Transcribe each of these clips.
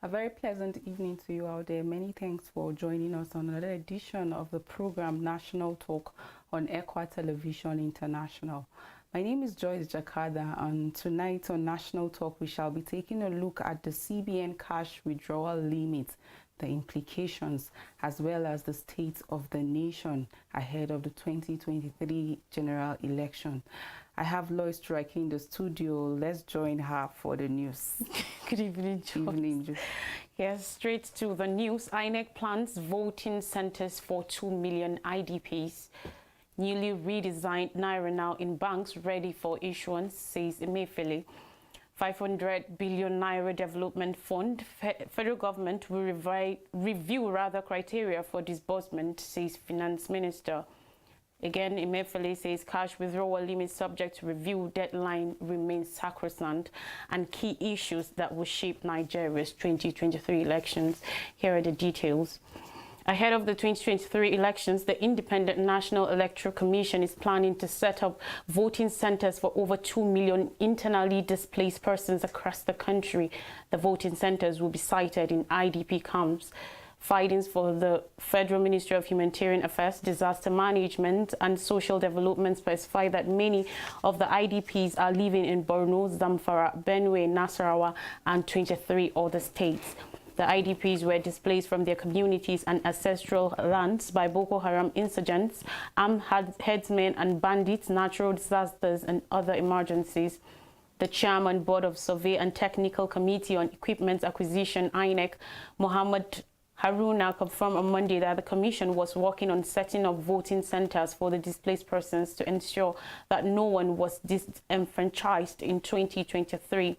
A very pleasant evening to you out there. Many thanks for joining us on another edition of the program National Talk on ECWA Television International. My name is Joyce Jakada, and tonight on National Talk we shall be taking a look at the CBN cash withdrawal limit, the implications, as well as the state of the nation ahead of the 2023 general election. I have Lois striking in the studio. Let's join her for the news. Good evening, Joyce. Yes, straight to the news. INEC plans voting centers for 2 million IDPs. Newly redesigned Naira now in banks ready for issuance, says Emefiele. 500 billion Naira development fund. Federal government will review criteria for disbursement, says Finance Minister. Again, Emefiele says cash withdrawal limit subject to review deadline remains sacrosanct, and key issues that will shape Nigeria's 2023 elections. Here are the details. Ahead of the 2023 elections, the Independent National Electoral Commission is planning to set up voting centers for over 2 million internally displaced persons across the country. The voting centers will be sited in IDP camps. Findings for the Federal Ministry of Humanitarian Affairs, Disaster Management and Social Development specify that many of the IDPs are living in Borno, Zamfara, Benue, Nasarawa and 23 other states. The IDPs were displaced from their communities and ancestral lands by Boko Haram insurgents, armed headsmen and bandits, natural disasters and other emergencies. The Chairman, Board of Survey and Technical Committee on Equipment Acquisition, INEC, Mohammed Haruna, confirmed on Monday that the Commission was working on setting up voting centers for the displaced persons to ensure that no one was disenfranchised in 2023.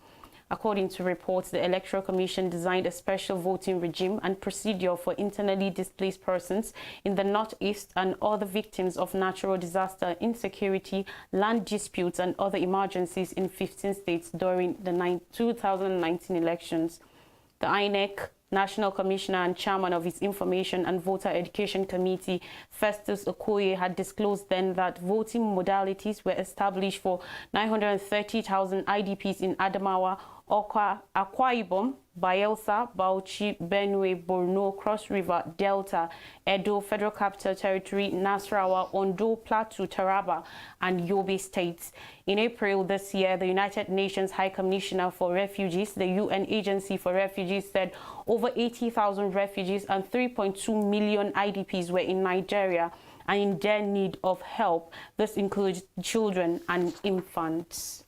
According to reports, the Electoral Commission designed a special voting regime and procedure for internally displaced persons in the Northeast and other victims of natural disaster, insecurity, land disputes and other emergencies in 15 states during the 2019 elections. The INEC National Commissioner and Chairman of its Information and Voter Education Committee, Festus Okoye, had disclosed then that voting modalities were established for 930,000 IDPs in Adamawa, Akwa Ibom, Bayelsa, Bauchi, Benue, Borno, Cross River, Delta, Edo, Federal Capital Territory, Nasarawa, Ondo, Plateau, Taraba, and Yobe states. In April this year, the United Nations High Commissioner for Refugees, the UN Agency for Refugees, said over 80,000 refugees and 3.2 million IDPs were in Nigeria and in dire need of help. This includes children and infants.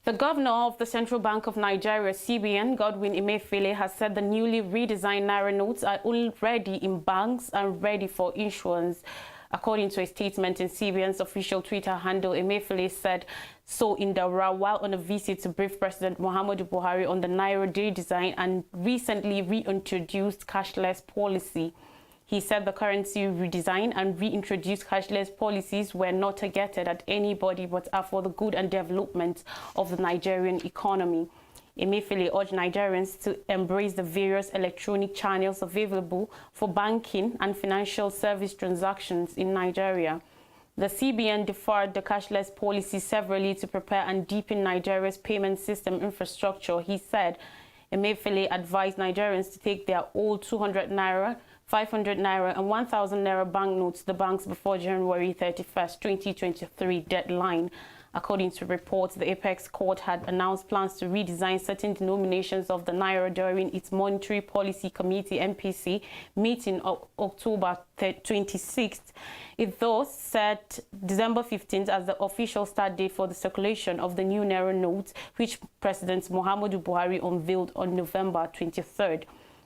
The governor of the Central Bank of Nigeria, CBN, Godwin Emefiele, has said the newly redesigned Naira notes are already in banks and ready for issuance. According to a statement in CBN's official Twitter handle, Emefiele said so in Daura while on a visit to brief President Muhammadu Buhari on the Naira redesign and recently reintroduced cashless policy. He said the currency redesign and reintroduced cashless policies were not targeted at anybody but are for the good and development of the Nigerian economy. Emefiele urged Nigerians to embrace the various electronic channels available for banking and financial service transactions in Nigeria. The CBN deferred the cashless policy severally to prepare and deepen Nigeria's payment system infrastructure. He said Emefiele advised Nigerians to take their old 200 Naira, 500 Naira and 1,000 Naira banknotes to the banks before January 31st, 2023 deadline. According to reports, the Apex Court had announced plans to redesign certain denominations of the Naira during its Monetary Policy Committee MPC meeting of October 26th. It thus set December 15th as the official start date for the circulation of the new Naira notes, which President Muhammadu Buhari unveiled on November 23rd.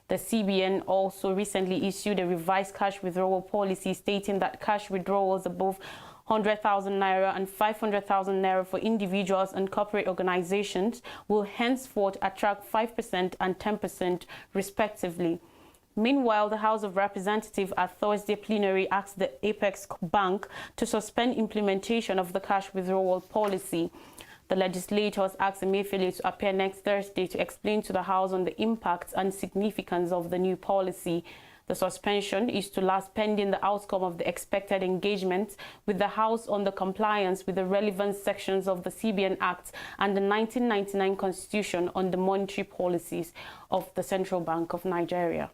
The CBN also recently issued a revised cash withdrawal policy stating that cash withdrawals above 100,000 Naira and 500,000 Naira for individuals and corporate organizations will henceforth attract 5% and 10% respectively. Meanwhile, the House of Representatives at Thursday plenary asked the Apex Bank to suspend implementation of the cash withdrawal policy. The legislators asked Emefiele to appear next Thursday to explain to the House on the impacts and significance of the new policy. The suspension is to last pending the outcome of the expected engagement with the House on the compliance with the relevant sections of the CBN Act and the 1999 Constitution on the monetary policies of the Central Bank of Nigeria.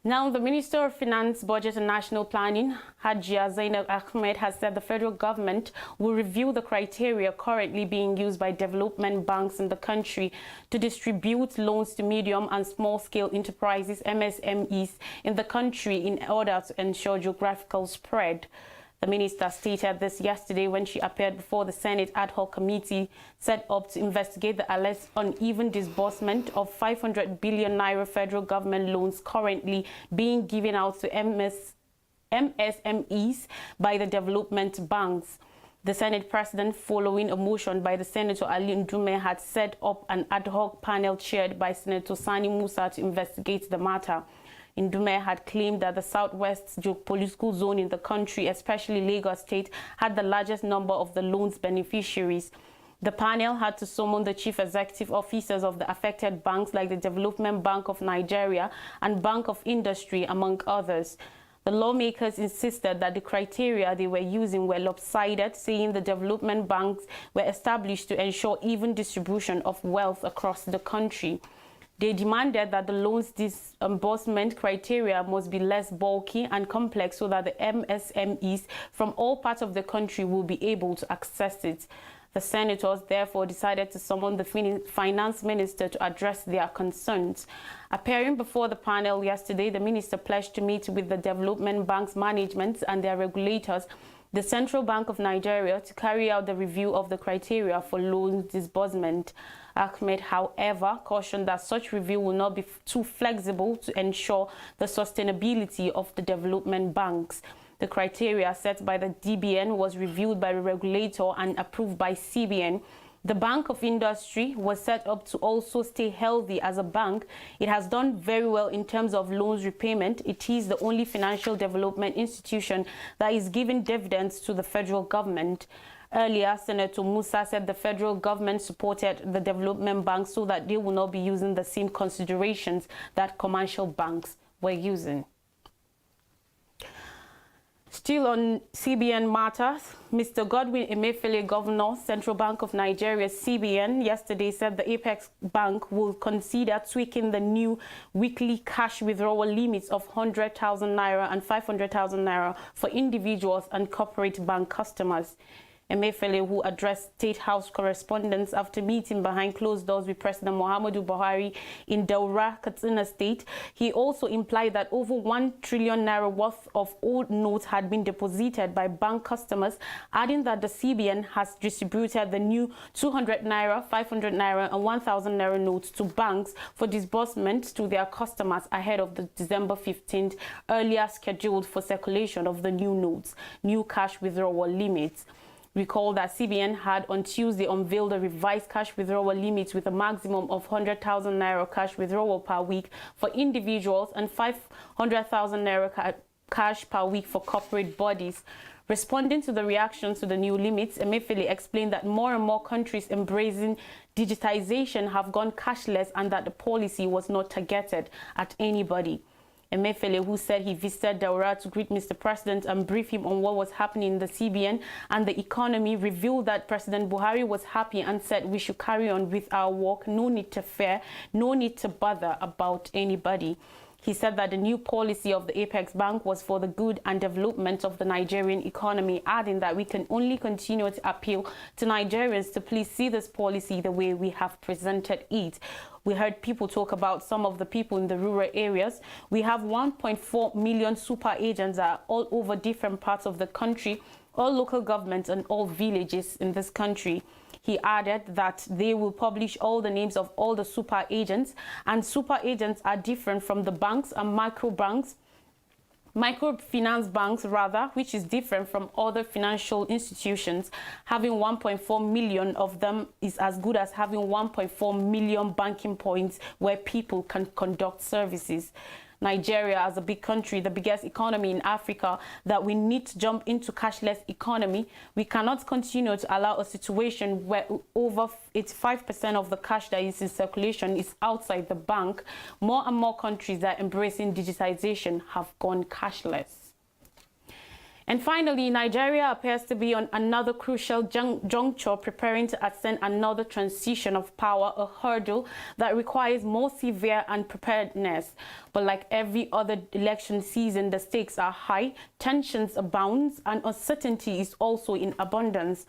Now, the Minister of Finance, Budget and National Planning, Hajia Zainab Ahmed, has said the federal government will review the criteria currently being used by development banks in the country to distribute loans to medium and small-scale enterprises, MSMEs, in the country in order to ensure geographical spread. The minister stated this yesterday when she appeared before the Senate ad hoc committee set up to investigate the alleged uneven disbursement of 500 billion naira federal government loans currently being given out to MSMEs by the development banks. The Senate President, following a motion by the Senator Ali Ndume, had set up an ad hoc panel chaired by Senator Sani Musa to investigate the matter. Ndume had claimed that the southwest geopolitical zone in the country, especially Lagos State, had the largest number of the loan's beneficiaries. The panel had to summon the chief executive officers of the affected banks like the Development Bank of Nigeria and Bank of Industry, among others. The lawmakers insisted that the criteria they were using were lopsided, saying the development banks were established to ensure even distribution of wealth across the country. They demanded that the loans disbursement criteria must be less bulky and complex so that the MSMEs from all parts of the country will be able to access it. The senators therefore decided to summon the finance minister to address their concerns. Appearing before the panel yesterday, the minister pledged to meet with the development bank's management and their regulators, the Central Bank of Nigeria, to carry out the review of the criteria for loan disbursement. Ahmed, however, cautioned that such review will not be too flexible to ensure the sustainability of the development banks. The criteria set by the DBN was reviewed by the regulator and approved by CBN. The Bank of Industry was set up to also stay healthy as a bank. It has done very well in terms of loans repayment. It is the only financial development institution that is giving dividends to the federal government. Earlier, Senator Musa said the federal government supported the development banks so that they will not be using the same considerations that commercial banks were using. Still on CBN matters, Mr. Godwin Emefiele, Governor, Central Bank of Nigeria, CBN, yesterday said the Apex Bank will consider tweaking the new weekly cash withdrawal limits of 100,000 naira and 500,000 naira for individuals and corporate bank customers. Emefiele, who addressed State House correspondents after meeting behind closed doors with President Muhammadu Buhari in Daura, Katsina State, he also implied that over 1 trillion naira worth of old notes had been deposited by bank customers, adding that the CBN has distributed the new 200 naira, 500 naira and 1,000 naira notes to banks for disbursement to their customers ahead of the December 15th, earlier scheduled for circulation of the new notes, new cash withdrawal limits. Recall that CBN had on Tuesday unveiled a revised cash withdrawal limit with a maximum of 100,000 naira cash withdrawal per week for individuals and 500,000 naira cash per week for corporate bodies. Responding to the reactions to the new limits, Emefiele explained that more and more countries embracing digitization have gone cashless and that the policy was not targeted at anybody. Emefiele, who said he visited Daura to greet Mr. President and brief him on what was happening in the CBN and the economy, revealed that President Buhari was happy and said we should carry on with our work, no need to fear, no need to bother about anybody. He said that the new policy of the Apex Bank was for the good and development of the Nigerian economy, adding that we can only continue to appeal to Nigerians to please see this policy the way we have presented it. We heard people talk about some of the people in the rural areas. We have 1.4 million super agents that are all over different parts of the country, all local governments and all villages in this country. He added that they will publish all the names of all the super agents, and super agents are different from the banks and microfinance banks rather, which is different from other financial institutions. Having 1.4 million of them is as good as having 1.4 million banking points where people can conduct services. Nigeria as a big country, the biggest economy in Africa, that we need to jump into cashless economy. We cannot continue to allow a situation where over 85% of the cash that is in circulation is outside the bank. More and more countries that are embracing digitization have gone cashless. And finally, Nigeria appears to be on another crucial juncture, preparing to ascend another transition of power, a hurdle that requires more severe and preparedness. But like every other election season, the stakes are high, tensions abound, and uncertainty is also in abundance.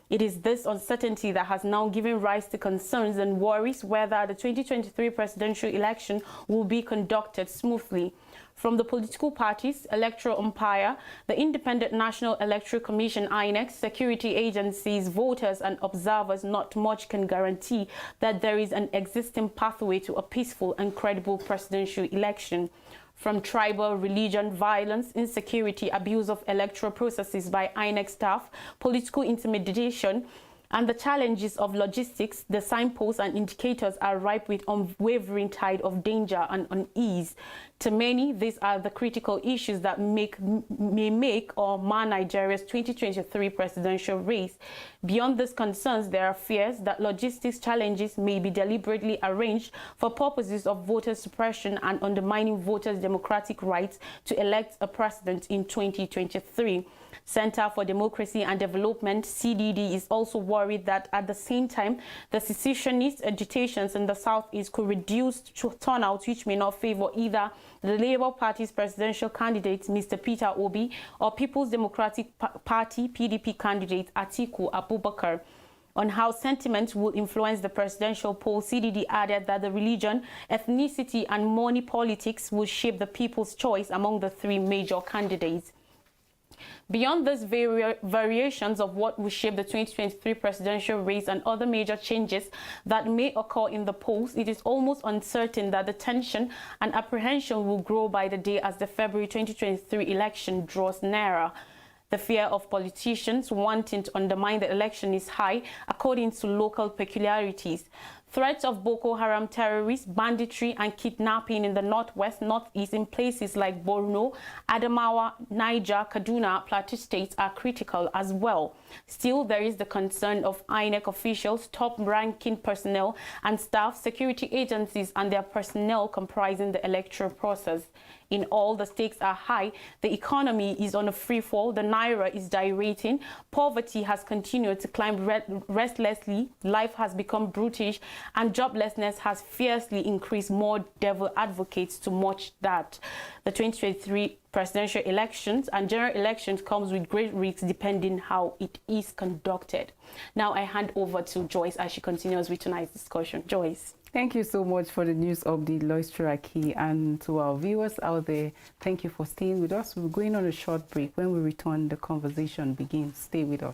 It is this uncertainty that has now given rise to concerns and worries whether the 2023 presidential election will be conducted smoothly. From the political parties, electoral umpire, the Independent National Electoral Commission (INEC), security agencies, voters and observers, not much can guarantee that there is an existing pathway to a peaceful and credible presidential election. From tribal, religion, violence, insecurity, abuse of electoral processes by INEC staff, political intimidation, and the challenges of logistics, the signposts and indicators are ripe with unwavering tide of danger and unease. To many, these are the critical issues that may make or mar Nigeria's 2023 presidential race. Beyond these concerns, there are fears that logistics challenges may be deliberately arranged for purposes of voter suppression and undermining voters' democratic rights to elect a president in 2023. Center for Democracy and Development, CDD, is also worried that at the same time, the secessionist agitations in the southeast could reduce turnout, which may not favor either the Labour Party's presidential candidate, Mr. Peter Obi, or People's Democratic Party, PDP candidate, Atiku Abubakar. On how sentiment will influence the presidential poll, CDD added that the religion, ethnicity, and money politics will shape the people's choice among the three major candidates. Beyond these variations of what will shape the 2023 presidential race and other major changes that may occur in the polls, it is almost uncertain that the tension and apprehension will grow by the day as the February 2023 election draws nearer. The fear of politicians wanting to undermine the election is high, according to local peculiarities. Threats of Boko Haram terrorists, banditry, and kidnapping in the northwest, northeast, in places like Borno, Adamawa, Niger, Kaduna, Plateau states are critical as well. Still, there is the concern of INEC officials, top-ranking personnel and staff, security agencies, and their personnel comprising the electoral process. In all, the stakes are high. The economy is on a free fall. The naira is gyrating. Poverty has continued to climb restlessly. Life has become brutish, and joblessness has fiercely increased. More devil advocates to much that. The 2023 presidential elections and general elections comes with great risks depending how it is conducted. Now I hand over to Joyce as she continues with tonight's discussion. Joyce. Thank you so much for the news update, Lois Chiraki, and to our viewers out there, thank you for staying with us. We're going on a short break. When we return, the conversation begins. Stay with us.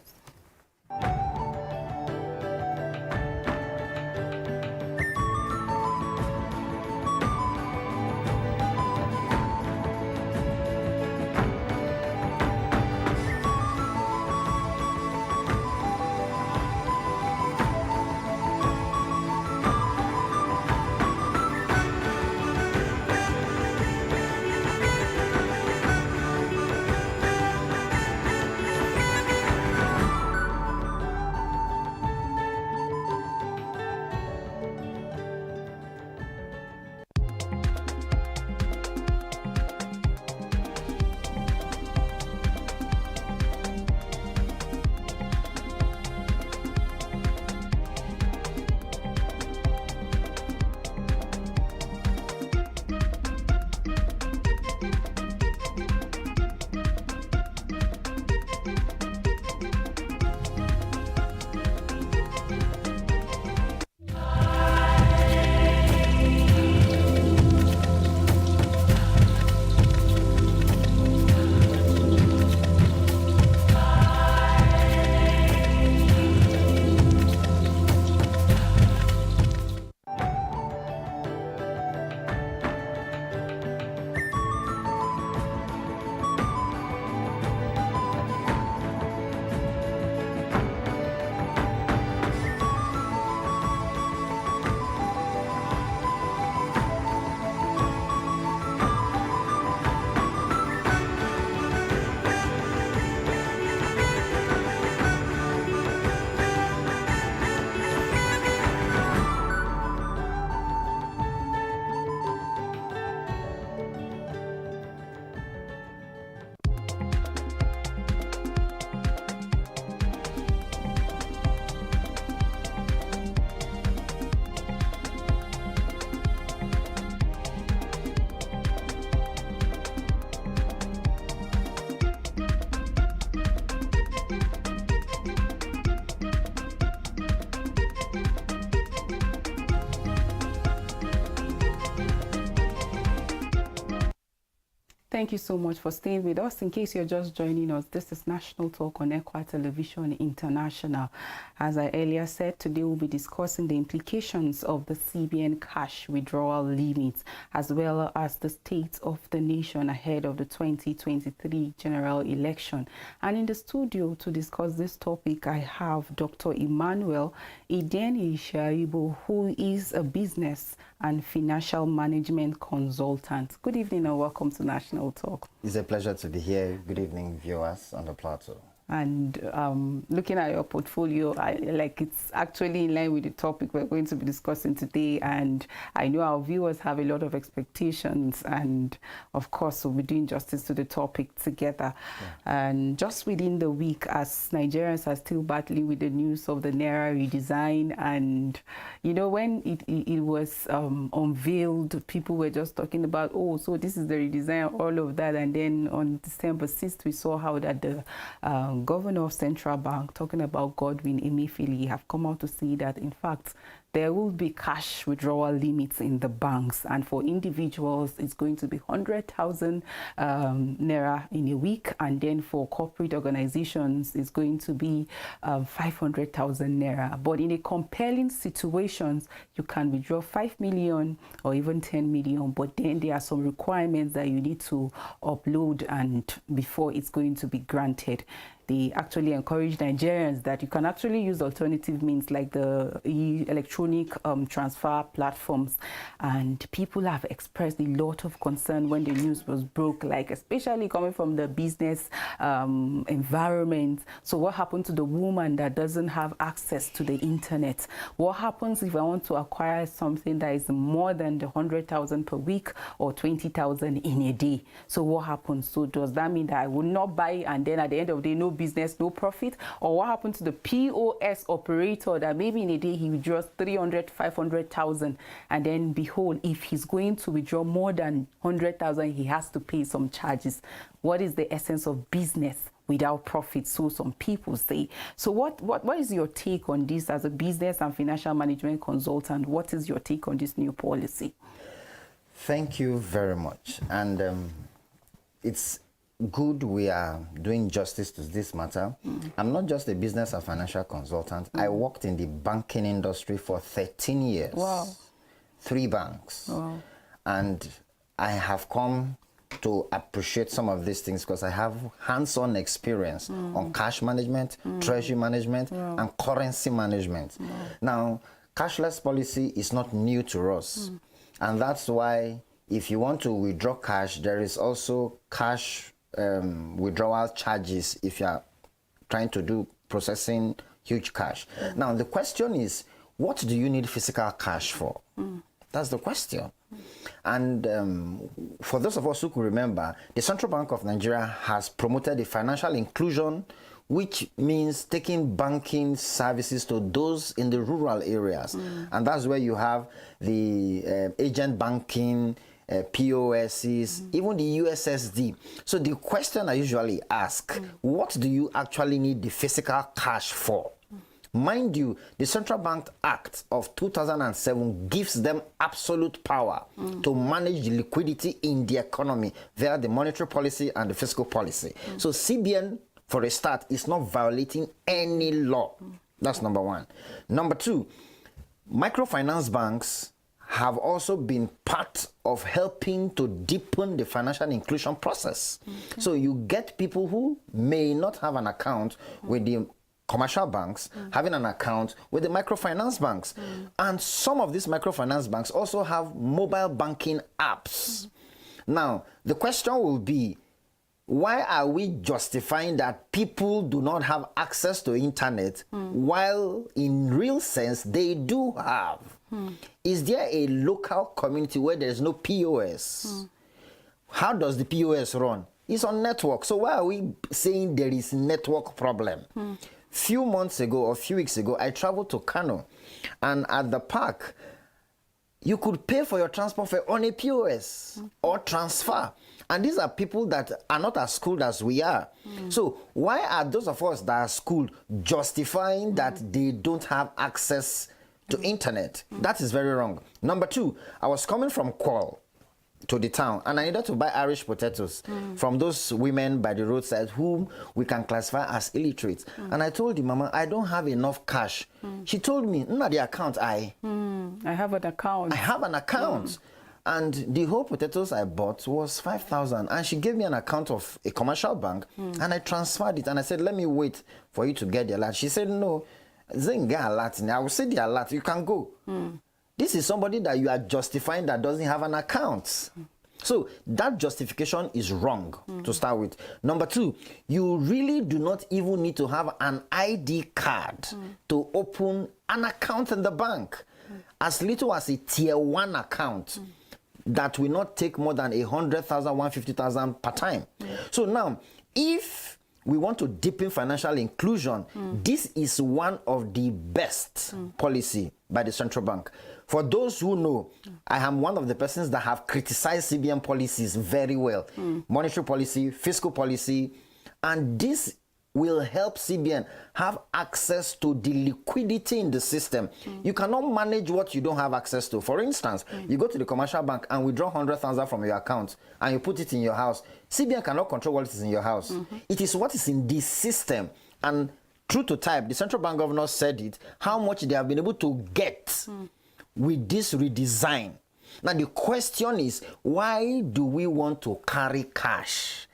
Thank you so much for staying with us. In case you're just joining us, this is National Talk on ECWA Television International. As I earlier said, today we'll be discussing the implications of the CBN cash withdrawal limits, as well as the state of the nation ahead of the 2023 general election. And in the studio to discuss this topic, I have Dr. Emmanuel Ideni-Shaibu, who is a business and financial management consultant. Good evening and welcome to National Talk. It's a pleasure to be here. Good evening, viewers on the plateau. And looking at your portfolio, it's actually in line with the topic we're going to be discussing today. And I know our viewers have a lot of expectations, and of course, we'll be doing justice to the topic together. Yeah. And just within the week, as Nigerians are still battling with the news of the Naira redesign, and you know, when it was unveiled, people were just talking about, oh, so this is the redesign, all of that. And then on December 6th, we saw how that the Governor of Central Bank, talking about Godwin Emefiele, have come out to say that, in fact, there will be cash withdrawal limits in the banks, and for individuals it's going to be 100,000 naira in a week, and then for corporate organizations it's going to be 500,000 naira. But in a compelling situations, you can withdraw 5 million or even 10 million, but then there are some requirements that you need to upload and before it's going to be granted. They actually encourage Nigerians that you can actually use alternative means like the electronic transfer platforms. And people have expressed a lot of concern when the news was broke, like especially coming from the business environment. So what happened to the woman that doesn't have access to the internet? What happens if I want to acquire something that is more than the 100,000 per week or 20,000 in a day? So what happens? So does that mean that I will not buy, and then at the end of the day, no business, no profit? Or what happened to the POS operator that maybe in a day he withdraws 300, 500,000, and then behold, if he's going to withdraw more than 100,000, he has to pay some charges? What is the essence of business without profit, so some people say? So what is your take on this as a business and financial management consultant? What is your take on this new policy? Thank you very much. And it's good we are doing justice to this matter. I'm not just a business and financial consultant. I worked in the banking industry for 13 years. Wow. 3 banks. Wow. And I have come to appreciate some of these things because I have hands-on experience on cash management, treasury management, and currency management. Now, cashless policy is not new to us. And that's why if you want to withdraw cash, there is also cash withdrawal charges if you are trying to do processing huge cash. Now, the question is, what do you need physical cash for? That's the question. And for those of us who could remember, the Central Bank of Nigeria has promoted the financial inclusion, which means taking banking services to those in the rural areas. And that's where you have the agent banking, POSs, even the USSD. So the question I usually ask, what do you actually need the physical cash for? Mind you, the Central Bank Act of 2007 gives them absolute power to manage the liquidity in the economy via the monetary policy and the fiscal policy. So CBN, for a start, is not violating any law. That's number one. Number two, microfinance banks have also been part of helping to deepen the financial inclusion process. So you get people who may not have an account with the commercial banks having an account with the microfinance banks. And some of these microfinance banks also have mobile banking apps. Now, the question will be, why are we justifying that people do not have access to internet while in real sense they do have? Is there a local community where there is no POS? How does the POS run? It's on network. So why are we saying there is network problem? Few months ago or few weeks ago, I traveled to Kano, and at the park, you could pay for your transport fare on a POS or transfer. And these are people that are not as schooled as we are. So why are those of us that are schooled justifying that they don't have access to internet? That is very wrong. Number two, I was coming from Kwal to the town, and I needed to buy Irish potatoes from those women by the roadside whom we can classify as illiterate. And I told the mama, I don't have enough cash. She told me, not the account, I have an account. I have an account. And the whole potatoes I bought was 5,000. And she gave me an account of a commercial bank, and I transferred it. And I said, let me wait for you to get the alert. She said, no, get alert. I will say the alert, you can go. This is somebody that you are justifying that doesn't have an account. So that justification is wrong to start with. Number two, you really do not even need to have an ID card to open an account in the bank. As little as a tier 1 account that will not take more than 100,000, 150,000 per time. So now, if we want to deepen financial inclusion, this is one of the best policy by the central bank. For those who know, I am one of the persons that have criticized CBN policies very well. Monetary policy, fiscal policy, and this will help CBN have access to the liquidity in the system. You cannot manage what you don't have access to. For instance, you go to the commercial bank and withdraw 100,000 from your account and you put it in your house. CBN cannot control what is in your house. It is what is in this system. And true to type, the central bank governor said it, how much they have been able to get with this redesign. Now the question is, why do we want to carry cash?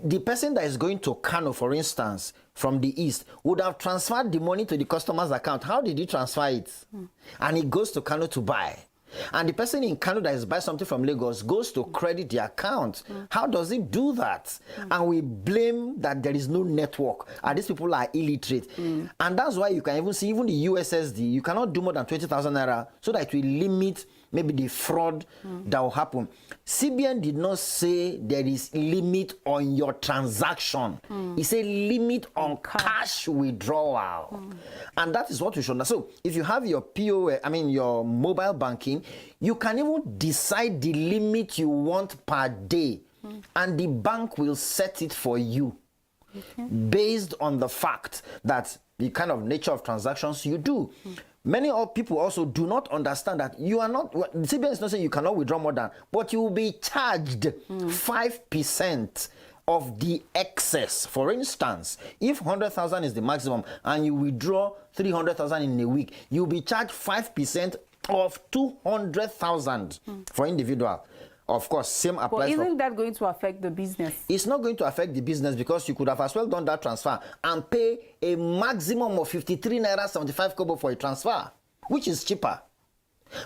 The person that is going to Kano, for instance, from the east, would have transferred the money to the customer's account. How did he transfer it? And he goes to Kano to buy. And the person in Kano that is buying something from Lagos goes to credit the account. How does he do that? And we blame that there is no network and these people are illiterate. And that's why you can even see, even the USSD, you cannot do more than 20,000 naira so that it will limit maybe the fraud that will happen. CBN did not say there is limit on your transaction. It said limit on cash withdrawal. And that is what we should understand. So if you have your POS, your mobile banking, you can even decide the limit you want per day. And the bank will set it for you based on the fact that the kind of nature of transactions you do. Many people also do not understand that you are not, the CBN is not saying you cannot withdraw more than, but you will be charged 5% of the excess. For instance, if 100,000 is the maximum and you withdraw 300,000 in a week, you'll be charged 5% of 200,000 for individual. Of course, same applies. But isn't that going to affect the business? It's not going to affect the business because you could have as well done that transfer and pay a maximum of 53 naira 75 kobo for a transfer, which is cheaper.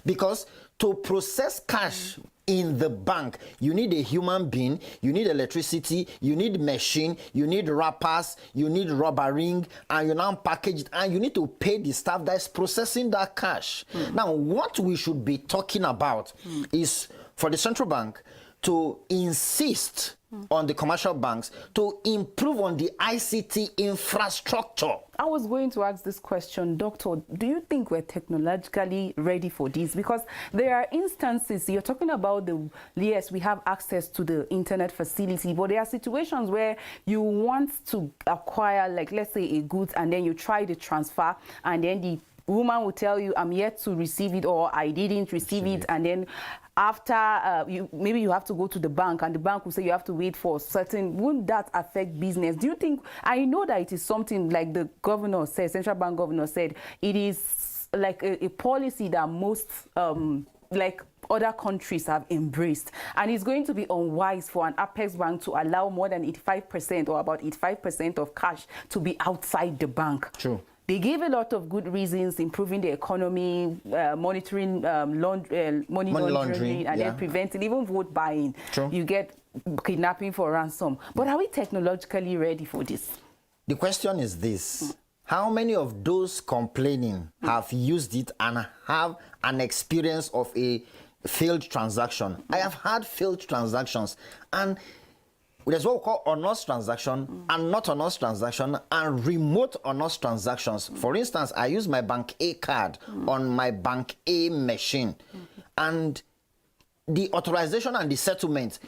Because to process cash in the bank, you need a human being, you need electricity, you need machine, you need wrappers, you need rubber ring, and you now package it, and you need to pay the staff that is processing that cash. Now, what we should be talking about is for the central bank to insist on the commercial banks to improve on the ICT infrastructure. I was going to ask this question, Doctor, do you think we're technologically ready for this? Because there are instances, you're talking about yes, we have access to the internet facility, but there are situations where you want to acquire, like, let's say a goods, and then you try the transfer, and then the woman will tell you, I'm yet to receive it, or I didn't receive it, and then after maybe you have to go to the bank, and the bank will say you have to wait for certain. Wouldn't that affect business? Do you think? I know that it is something like the governor said, central bank governor said, it is like a policy that most like other countries have embraced, and it's going to be unwise for an Apex bank to allow more than 85% or about 85% of cash to be outside the bank. True. They gave a lot of good reasons, improving the economy, monitoring money laundering, and then preventing even vote buying. True. You get kidnapping for ransom. But are we technologically ready for this? The question is this. How many of those complaining have used it and have an experience of a failed transaction? I have had failed transactions, and there's what we call on-us transaction and not on-us transaction and remote on-us transactions. For instance, I use my Bank A card on my Bank A machine, and the authorization and the settlement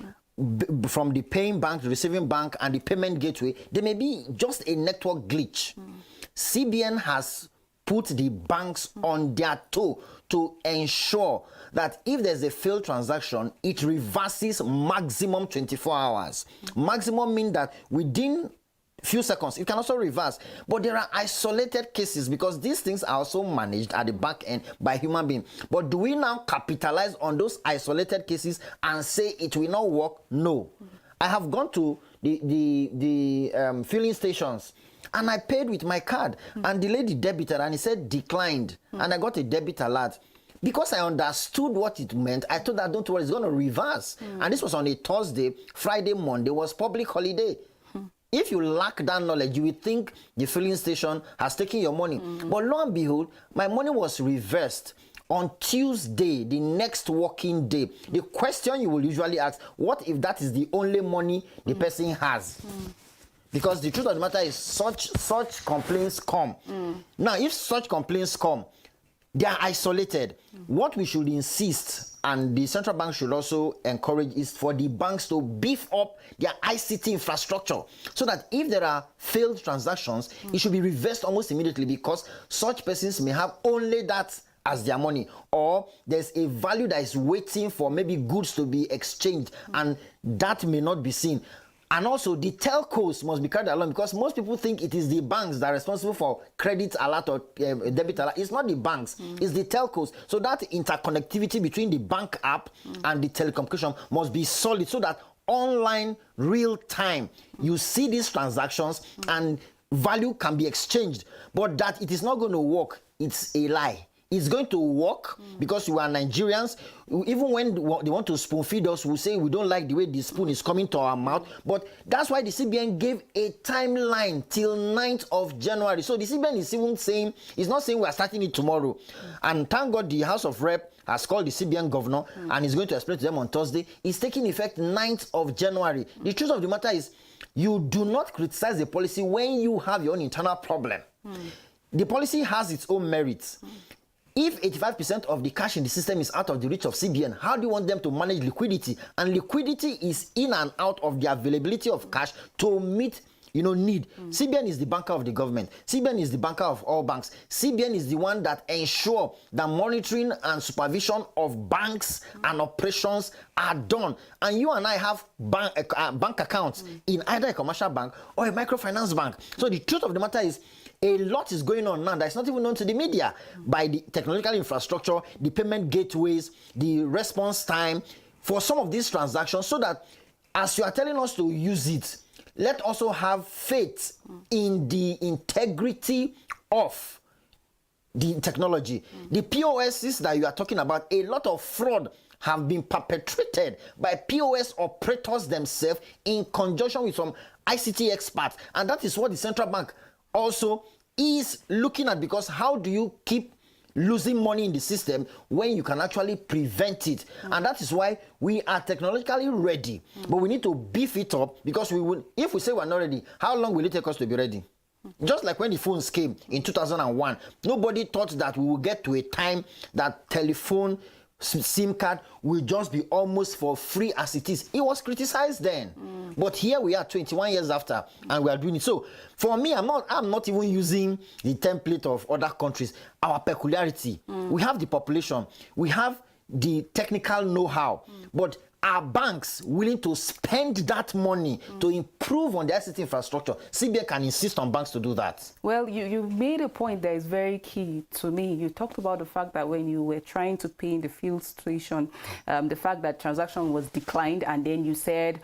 from the paying bank, the receiving bank, and the payment gateway, there may be just a network glitch. CBN has put the banks on their toe to ensure that if there's a failed transaction, it reverses maximum 24 hours. Maximum means that within few seconds, it can also reverse. But there are isolated cases because these things are also managed at the back end by human beings. But do we now capitalize on those isolated cases and say it will not work? No. I have gone to the filling stations and I paid with my card and the lady debited and he said declined and I got a debit alert. Because I understood what it meant, I told her, don't worry, it's going to reverse. And this was on a Thursday. Friday, Monday was public holiday. If you lack that knowledge, you will think the filling station has taken your money. But lo and behold, my money was reversed on Tuesday, the next working day. The question you will usually ask, what if that is the only money the person has? Because the truth of the matter is such complaints come. Now, if such complaints come, they are isolated. What we should insist, and the central bank should also encourage, is for the banks to beef up their ICT infrastructure so that if there are failed transactions, it should be reversed almost immediately because such persons may have only that as their money, or there's a value that is waiting for maybe goods to be exchanged and that may not be seen. And also, the telcos must be carried along because most people think it is the banks that are responsible for credit alert or debit alert. It's not the banks, it's the telcos. So that interconnectivity between the bank app and the telecommunication must be solid so that online, real time, you see these transactions and value can be exchanged. But that it is not going to work, it's a lie. It's going to work because we are Nigerians. Even when they want to spoon feed us, we say we don't like the way the spoon is coming to our mouth. But that's why the CBN gave a timeline till 9th of January. So the CBN is even saying, it's not saying we are starting it tomorrow. And thank God the House of Rep has called the CBN governor and is going to explain to them on Thursday. It's taking effect 9th of January. The truth of the matter is, you do not criticize the policy when you have your own internal problem. The policy has its own merits. If 85% of the cash in the system is out of the reach of CBN, how do you want them to manage liquidity? And liquidity is in and out of the availability of cash to meet need. CBN is the banker of the government. CBN is the banker of all banks. CBN is the one that ensures that monitoring and supervision of banks and operations are done. And you and I have bank accounts in either a commercial bank or a microfinance bank. So the truth of the matter is, a lot is going on now that's not even known to the media by the technological infrastructure, the payment gateways, the response time for some of these transactions, so that as you are telling us to use it, let also have faith in the integrity of the technology. The POSs that you are talking about, a lot of fraud have been perpetrated by POS operators themselves in conjunction with some ICT experts. And that is what the central bank also is looking at, because how do you keep losing money in the system when you can actually prevent it? And that is why we are technologically ready, but we need to beef it up, because if we say we're not ready, how long will it take us to be ready? Just like when the phones came in 2001, nobody thought that we would get to a time that telephone SIM card will just be almost for free as it is. It was criticized then. But here we are 21 years after and we are doing it. So for me, I'm not even using the template of other countries. Our peculiarity. We have the population. We have the technical know-how. But are banks willing to spend that money to improve on the ICT infrastructure? CBN can insist on banks to do that. Well, you made a point that is very key to me. You talked about the fact that when you were trying to pay in the field station, the fact that transaction was declined, and then you said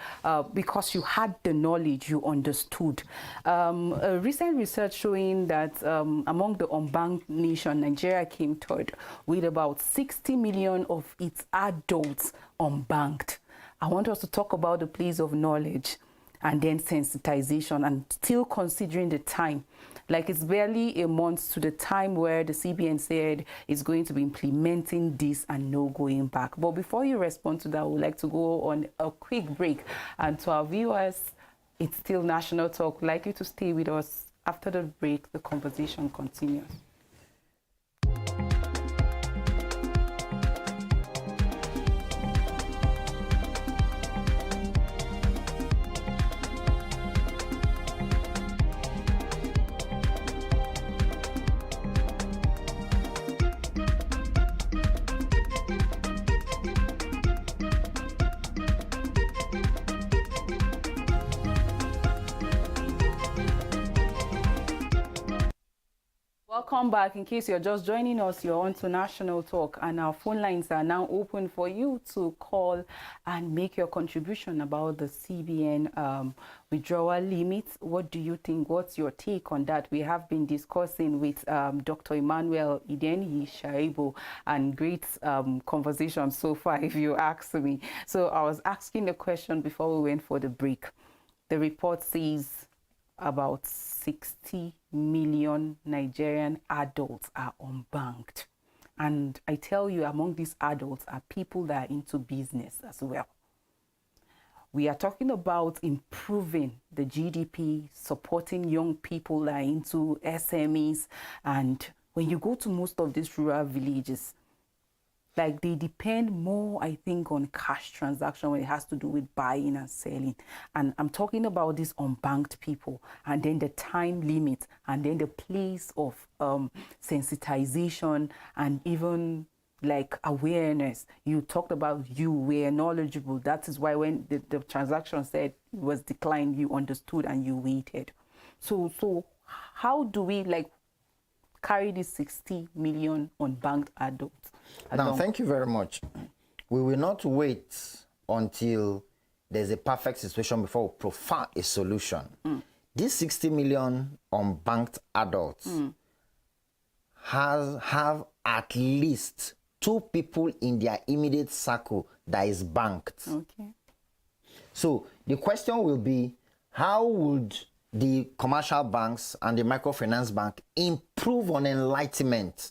because you had the knowledge, you understood. A recent research showing that among the unbanked nation, Nigeria came third with about 60 million of its adults unbanked. I want us to talk about the place of knowledge and then sensitization, and still considering the time. Like, it's barely a month to the time where the CBN said it's going to be implementing this and no going back. But before you respond to that, I would like to go on a quick break. And to our viewers, it's still National Talk. I'd like you to stay with us. After the break, the conversation continues. Welcome back. In case you're just joining us, you're on to National Talk, and our phone lines are now open for you to call and make your contribution about the CBN withdrawal limits. What do you think? What's your take on that? We have been discussing with Dr. Emmanuel Ideni Shaibu, and great conversation so far, if you ask me. So I was asking a question before we went for the break. The report says about 60 million Nigerian adults are unbanked. And I tell you, among these adults are people that are into business as well. We are talking about improving the GDP, supporting young people that are into SMEs. And when you go to most of these rural villages, like they depend more, I think, on cash transaction when it has to do with buying and selling. And I'm talking about these unbanked people, and then the time limit, and then the place of sensitization, and even like awareness. You talked about you were knowledgeable. That is why when the transaction said it was declined, you understood and you waited. So how do we carry these 60 million unbanked adults along? Now, thank you very much. We will not wait until there's a perfect situation before we profile a solution. These 60 million unbanked adults have at least 2 people in their immediate circle that is banked. Okay. So the question will be, how would the commercial banks and the microfinance bank improve on enlightenment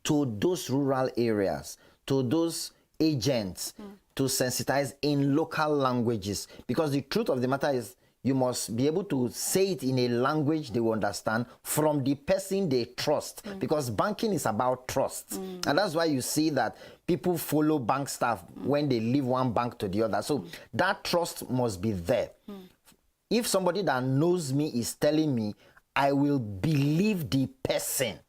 to those rural areas, to those agents, to sensitize in local languages? Because the truth of the matter is, you must be able to say it in a language they will understand from the person they trust, because banking is about trust. And that's why you see that people follow bank staff when they leave one bank to the other. So that trust must be there. If somebody that knows me is telling me, I will believe the person.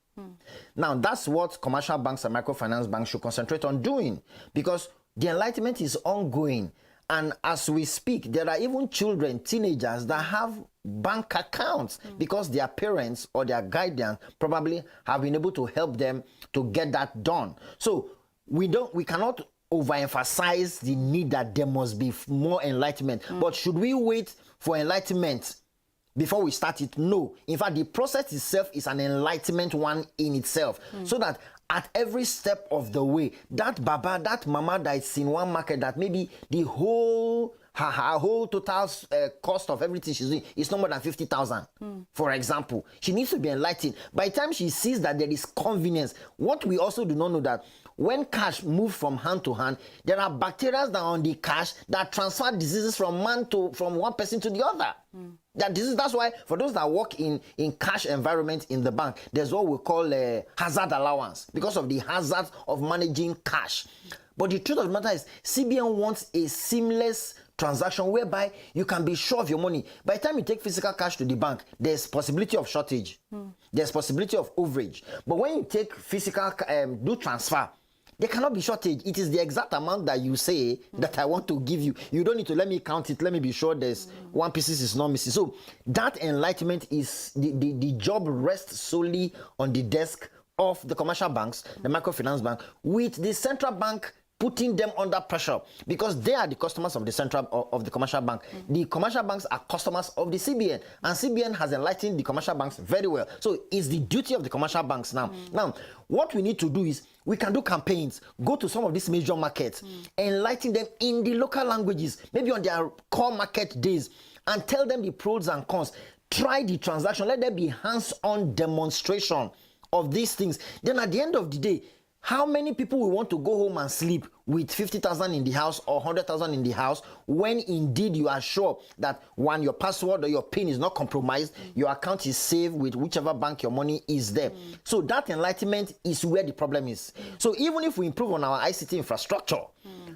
Now, that's what commercial banks and microfinance banks should concentrate on doing, because the enlightenment is ongoing. And as we speak, there are even children, teenagers that have bank accounts because their parents or their guardians probably have been able to help them to get that done. So we cannot overemphasize the need that there must be more enlightenment. But should we wait for enlightenment before we start it? No. In fact, the process itself is an enlightenment one in itself. So that at every step of the way, that baba, that mama that is in one market, that maybe the whole her whole total cost of everything she's doing is no more than 50,000. For example, she needs to be enlightened. By the time she sees that there is convenience, what we also do not know that when cash moves from hand to hand, there are bacteria that are on the cash that transfer diseases from one person to the other. That's why for those that work in cash environment in the bank, there's what we call a hazard allowance because of the hazard of managing cash. But the truth of the matter is, CBN wants a seamless transaction whereby you can be sure of your money. By the time you take physical cash to the bank, there's possibility of shortage. There's possibility of overage. But when you take physical, do transfer, there cannot be shortage. It is the exact amount that you say that I want to give you. You don't need to let me count it. Let me be sure there's one piece is not missing. So that enlightenment is, the job rests solely on the desk of the commercial banks, the microfinance bank, with the central bank putting them under pressure, because they are the customers of the central of the commercial bank. The commercial banks are customers of the CBN, and CBN has enlightened the commercial banks very well. So it's the duty of the commercial banks now. Now, what we need to do is we can do campaigns, go to some of these major markets, enlighten them in the local languages, maybe on their core market days, and tell them the pros and cons. Try the transaction. Let there be hands-on demonstration of these things. Then at the end of the day, how many people will want to go home and sleep with 50,000 in the house or 100,000 in the house when indeed you are sure that, one, your password or your PIN is not compromised, your account is safe with whichever bank your money is there. So that enlightenment is where the problem is. So even if we improve on our ICT infrastructure,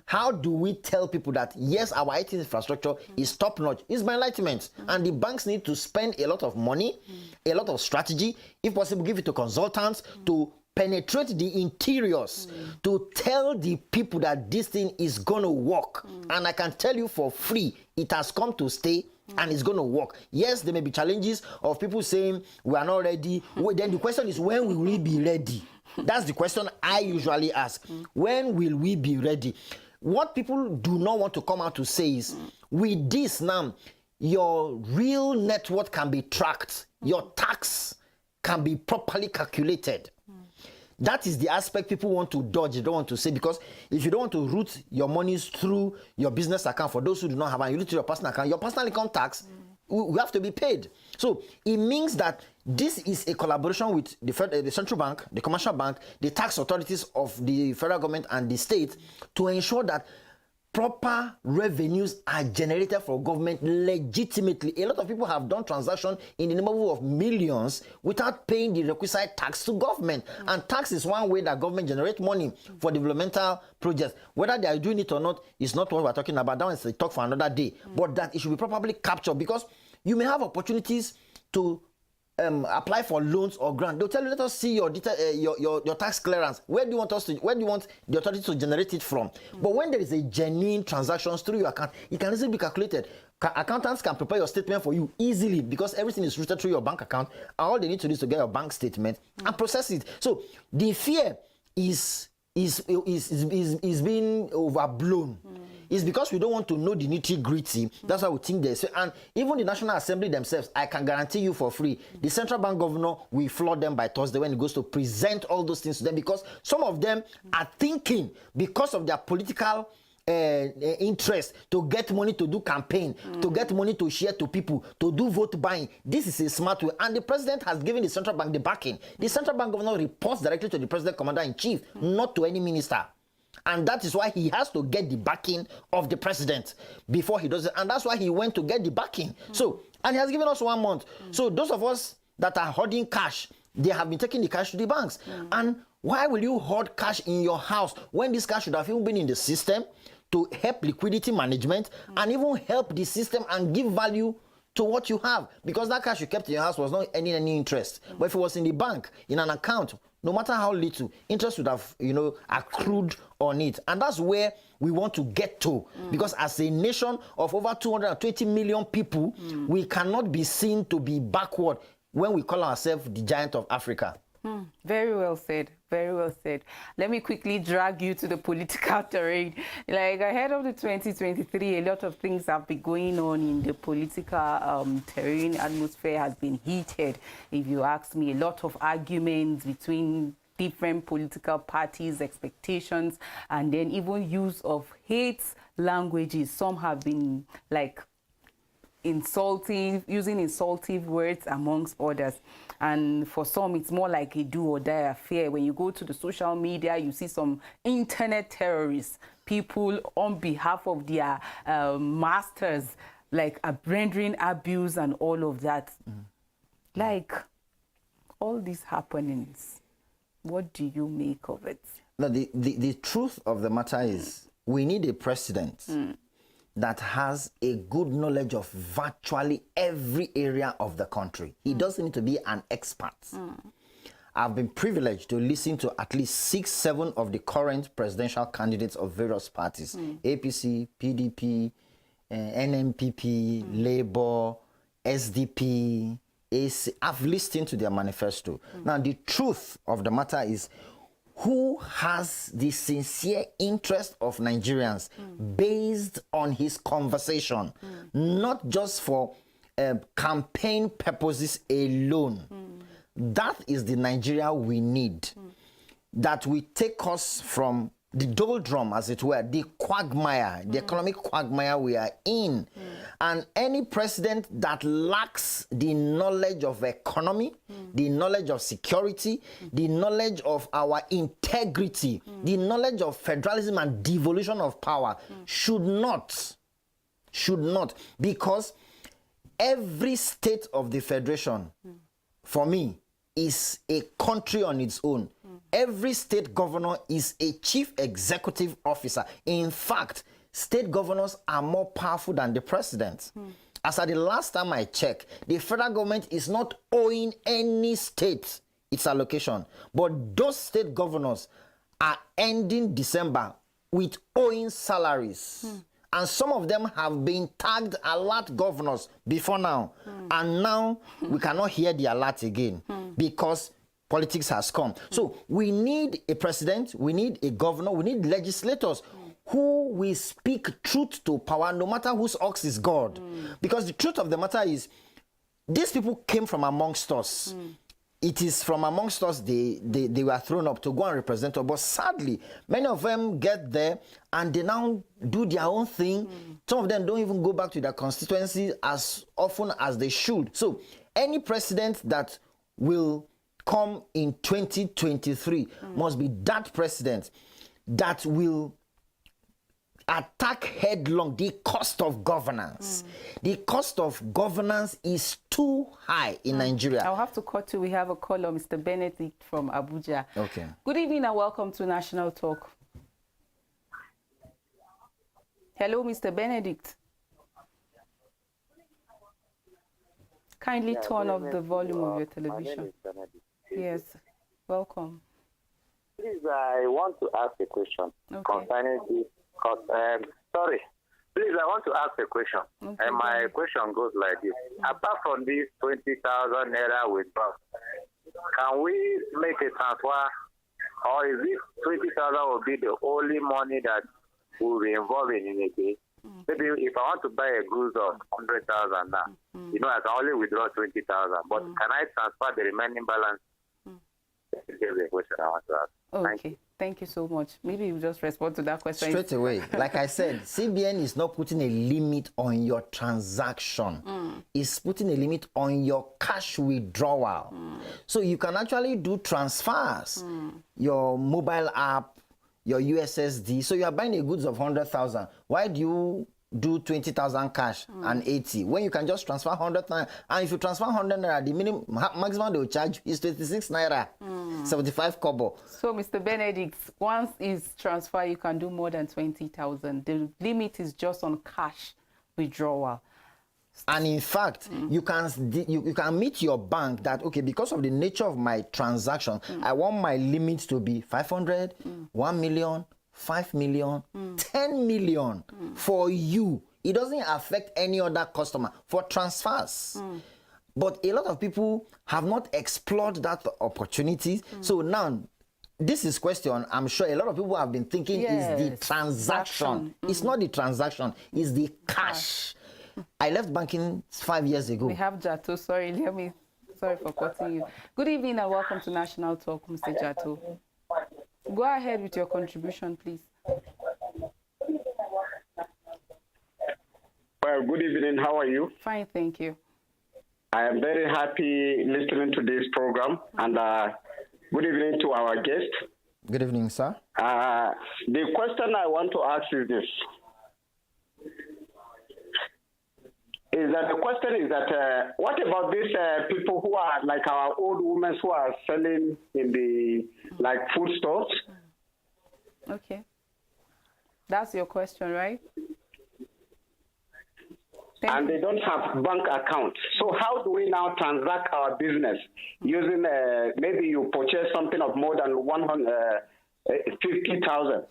how do we tell people that, yes, our IT infrastructure is top-notch? It's by enlightenment. And the banks need to spend a lot of money, a lot of strategy, if possible, give it to consultants to penetrate the interiors, to tell the people that this thing is going to work. And I can tell you for free, it has come to stay and it's going to work. Yes, there may be challenges of people saying we are not ready. Then the question is, when will we be ready? That's the question I usually ask. When will we be ready? What people do not want to come out to say is, with this now, your real net worth can be tracked. Your tax can be properly calculated. That is the aspect people want to dodge, they don't want to say, because if you don't want to route your monies through your business account, for those who do not have, and you route to your personal account, your personal income tax will have to be paid. So it means that this is a collaboration with the central bank, the commercial bank, the tax authorities of the federal government and the state to ensure that proper revenues are generated for government legitimately. A lot of people have done transactions in the neighborhood of millions without paying the requisite tax to government. And tax is one way that government generates money for developmental projects. Whether they are doing it or not is not what we're talking about. That is a talk for another day. But that it should be properly captured, because you may have opportunities to apply for loans or grant. They'll tell you, let us see your tax clearance. Where do you want the authority to generate it from? But when there is a genuine transactions through your account, it can easily be calculated. Accountants can prepare your statement for you easily, because everything is routed through your bank account. And all they need to do is to get your bank statement and process it. So the fear is being overblown. It's because we don't want to know the nitty-gritty. That's why we think this. And even the National Assembly themselves, I can guarantee you for free, the central bank governor will flood them by Thursday when he goes to present all those things to them, because some of them are thinking, because of their political interest, to get money to do campaign, to get money to share to people, to do vote buying. This is a smart way. And the president has given the central bank the backing. The central bank governor reports directly to the president commander-in-chief, not to any minister. And that is why he has to get the backing of the president before he does it. And that's why he went to get the backing. So, and he has given us 1 month. So those of us that are hoarding cash, they have been taking the cash to the banks. And why will you hoard cash in your house when this cash should have even been in the system to help liquidity management and even help the system and give value to what you have? Because that cash you kept in your house was not earning any interest. But if it was in the bank, in an account, no matter how little, interest would have, accrued on it. And that's where we want to get to. Because as a nation of over 220 million people, we cannot be seen to be backward when we call ourselves the giant of Africa. Very well said. Very well said. Let me quickly drag you to the political terrain. Like, ahead of the 2023, a lot of things have been going on in the political terrain. Atmosphere has been heated. If you ask me, a lot of arguments between different political parties, expectations, and then even use of hate languages. Some have been like using insultive words amongst others. And for some, it's more like a do or die affair. When you go to the social media, you see some internet terrorists, people on behalf of their masters, like rendering abuse and all of that. Like, all these happenings, what do you make of it? No, the truth of the matter is, we need a president that has a good knowledge of virtually every area of the country. He doesn't need to be an expert. I've been privileged to listen to at least 6, 7 of the current presidential candidates of various parties. APC, PDP, NMPP, Labour, SDP, AC. I've listened to their manifesto. Now, the truth of the matter is, who has the sincere interest of Nigerians based on his conversation, not just for campaign purposes alone. That is the Nigeria we need. That will take us from the doldrum, as it were, the quagmire, the economic quagmire we are in. And any president that lacks the knowledge of economy, the knowledge of security, the knowledge of our integrity, the knowledge of federalism and devolution of power should not, because every state of the federation, for me, is a country on its own. Every state governor is a chief executive officer. In fact, state governors are more powerful than the president. As at the last time I checked, the federal government is not owing any state its allocation. But those state governors are ending December with owing salaries. And some of them have been tagged alert governors before now. And now we cannot hear the alert again because politics has come. So we need a president, we need a governor, we need legislators who will speak truth to power, no matter whose ox is God. Because the truth of the matter is, these people came from amongst us. It is from amongst us they were thrown up to go and represent us. But sadly, many of them get there and they now do their own thing. Some of them don't even go back to their constituency as often as they should. So any president that will come in 2023 must be that president that will attack headlong the cost of governance. The cost of governance is too high in Nigeria. I'll have to cut you. We have a caller, Mr. Benedict from Abuja. Okay. Good evening and welcome to National Talk. Hello, Mr. Benedict. Kindly turn off the volume of your television. Yes, welcome. Please, I want to ask a question concerning this. Please, I want to ask a question. Okay, and my question goes like this. Apart from this 20,000 naira withdrawal, can we make a transfer, or is this 20,000 will be the only money that will be involved in a day? Maybe if I want to buy a goods of 100,000 now, I can only withdraw 20,000, but can I transfer the remaining balance? This is the question I want to ask. Okay, thank you so much. Maybe you just respond to that question. Straight away. Like I said, CBN is not putting a limit on your transaction. It's putting a limit on your cash withdrawal. So you can actually do transfers. Your mobile app, your USSD. So you are buying a goods of 100,000. Why do you do 20,000 cash and 80 when you can just transfer 100 naira? And if you transfer 100 naira, the minimum maximum they will charge is 26 naira, 75 kobo. So, Mr. Benedict, once it's transfer, you can do more than 20,000. The limit is just on cash withdrawal. And in fact, you can meet your bank that, okay, because of the nature of my transaction, I want my limit to be 500, 1 million, 5 million, 10 million for you. It doesn't affect any other customer for transfers. But a lot of people have not explored that opportunity. So now, this is question I'm sure a lot of people have been thinking is the transaction. It's not the transaction, it's the cash. I left banking 5 years ago. We have Jato. Sorry for cutting you. Good evening and welcome to National Talk, Mr. Jato. Go ahead with your contribution, please. Well, good evening. How are you? Fine, thank you. I am very happy listening to this program, and good evening to our guest. Good evening, sir. The question I want to ask is this. What about these people who are like our old women who are selling in the food stores? Okay. That's your question, right? And they don't have bank accounts. So how do we now transact our business using maybe you purchase something of more than 150,000?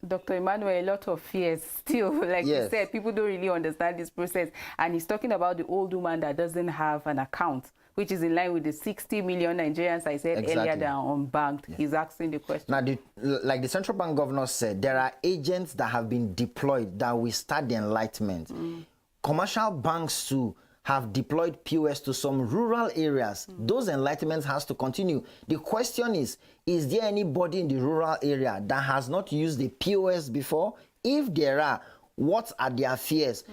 Dr. Emmanuel, a lot of fears still. Like you said, people don't really understand this process. And he's talking about the old woman that doesn't have an account, which is in line with the 60 million Nigerians I said earlier that are unbanked. He's asking the question. Now, like the central bank governor said, there are agents that have been deployed that will start the enlightenment. Commercial banks too have deployed POS to some rural areas. Those enlightenments has to continue. The question is there anybody in the rural area that has not used the POS before? If there are, what are their fears?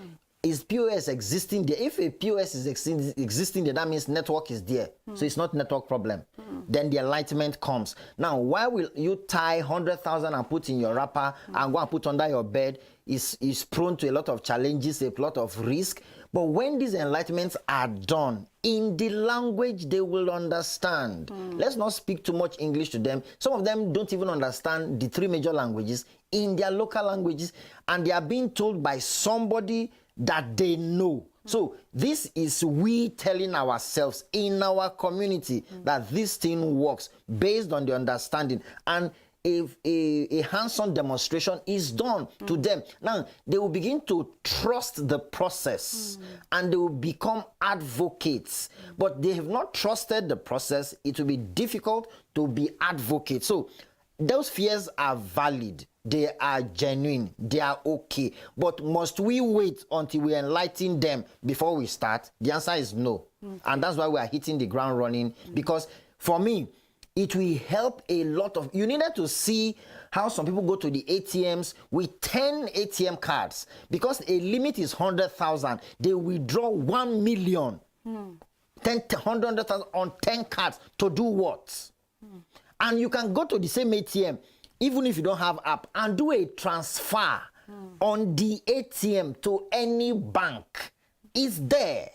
Is POS existing there? If a POS is existing there, that means network is there. So it's not network problem. Then the enlightenment comes. Now, why will you tie 100,000 and put in your wrapper and go and put under your bed? Is prone to a lot of challenges, a lot of risk. But when these enlightenments are done in the language they will understand, let's not speak too much English to them. Some of them don't even understand the 3 major languages in their local languages, and they are being told by somebody that they know. So this is we telling ourselves in our community that this thing works based on the understanding. And a hands-on demonstration is done to them. Now, they will begin to trust the process and they will become advocates. But they have not trusted the process. It will be difficult to be advocates. So those fears are valid. They are genuine. They are okay. But must we wait until we enlighten them before we start? The answer is no. And that's why we are hitting the ground running. Because for me, it will help a lot of... You needed to see how some people go to the ATMs with 10 ATM cards. Because a limit is 100,000. They withdraw 1 million. 100,000 on 10 cards to do what? And you can go to the same ATM, even if you don't have app, and do a transfer on the ATM to any bank. It's there.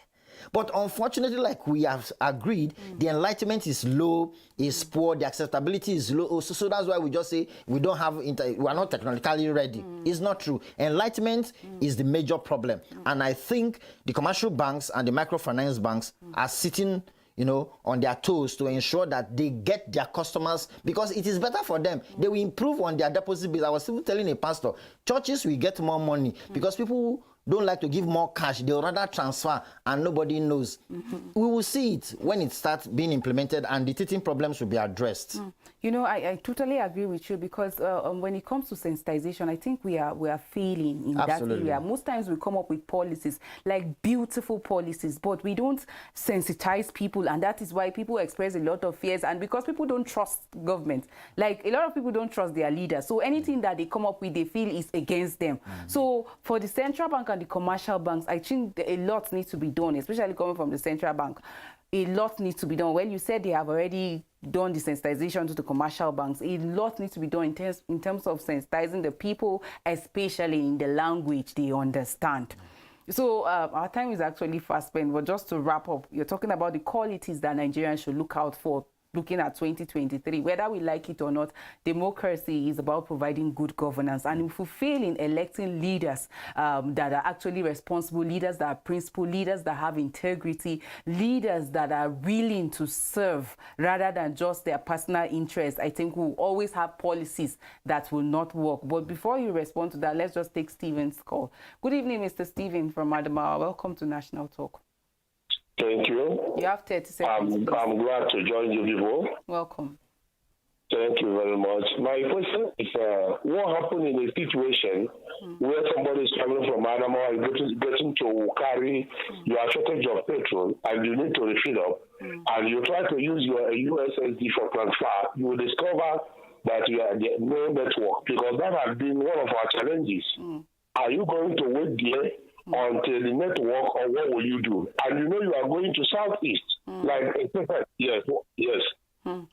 But unfortunately, like we have agreed, the enlightenment is low, is poor, the acceptability is low. So that's why we just say we don't have, we are not technologically ready. It's not true. Enlightenment is the major problem. And I think the commercial banks and the microfinance banks are sitting, you know, on their toes to ensure that they get their customers, because it is better for them. They will improve on their deposit bills. I was still telling a pastor, churches will get more money because people don't like to give more cash. They'll rather transfer and nobody knows. We will see it when it starts being implemented and the teething problems will be addressed. You know, I totally agree with you, because when it comes to sensitization, I think we are failing in that area. Most times we come up with policies, like beautiful policies, but we don't sensitize people, and that is why people express a lot of fears, and because people don't trust government. Like, a lot of people don't trust their leaders, so anything that they come up with, they feel is against them. So for the central bank and the commercial banks, I think a lot needs to be done, especially coming from the central bank. A lot needs to be done. When you said they have already done the sensitization to the commercial banks, a lot needs to be done in terms of sensitizing the people, especially in the language they understand. So our time is actually fast spent, but just to wrap up, you're talking about the qualities that Nigerians should look out for looking at 2023. Whether we like it or not, democracy is about providing good governance. And if we fail in electing leaders that are actually responsible, leaders that are principled, leaders that have integrity, leaders that are willing to serve rather than just their personal interests, I think we'll always have policies that will not work. But before you respond to that, let's just take Stephen's call. Good evening, Mr. Stephen from Adamawa. Welcome to National Talk. Thank you. You have 30 seconds. I'm glad to join you people. Welcome. Thank you very much. My question is, what happened in a situation where somebody is traveling from Adamawa, getting to carry your shortage of petrol, and you need to refill up, and you try to use your USSD for transfer, you will discover that you are no network, because that has been one of our challenges. Are you going to wait there until the network, or what will you do? And you know you are going to Southeast. Yes.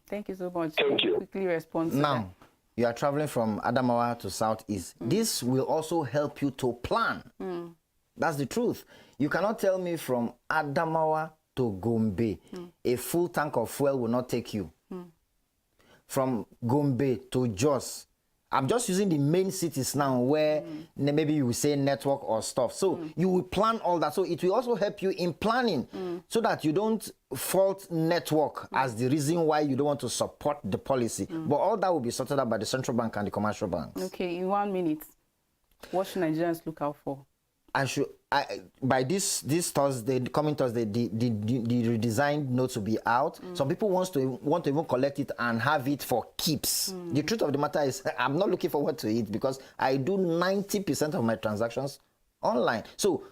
Thank you so much. Thank you. Quickly respond to Now, you are traveling from Adamawa to Southeast. This will also help you to plan. That's the truth. You cannot tell me from Adamawa to Gombe, a full tank of fuel will not take you. From Gombe to Jos, I'm just using the main cities now where maybe you will say network or stuff. So you will plan all that. So it will also help you in planning so that you don't fault network as the reason why you don't want to support the policy. But all that will be sorted out by the central bank and the commercial banks. Okay, in 1 minute, what should Nigerians look out for? By this Thursday, coming Thursday, the redesigned notes will be out. Some people want to even collect it and have it for keeps. The truth of the matter is, I'm not looking forward to it because I do 90% of my transactions online. So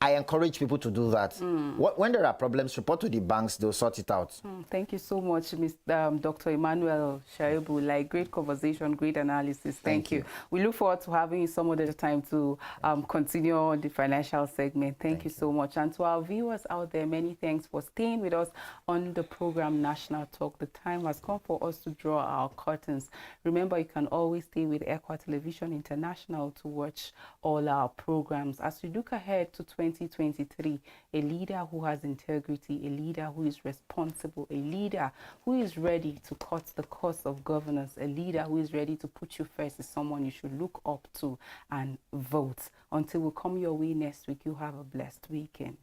I encourage people to do that. When there are problems, report to the banks, they'll sort it out. Thank you so much, Dr. Emmanuel Shaibu. Like, great conversation, great analysis. Thank you. We look forward to having you some other time to continue on the financial segment. Thank you so much. And to our viewers out there, many thanks for staying with us on the program National Talk. The time has come for us to draw our curtains. Remember, you can always stay with ECWA Television International to watch all our programs. As we look ahead to 2023, a leader who has integrity, a leader who is responsible, a leader who is ready to cut the cost of governance, a leader who is ready to put you first is someone you should look up to and vote. Until we come your way next week, you have a blessed weekend.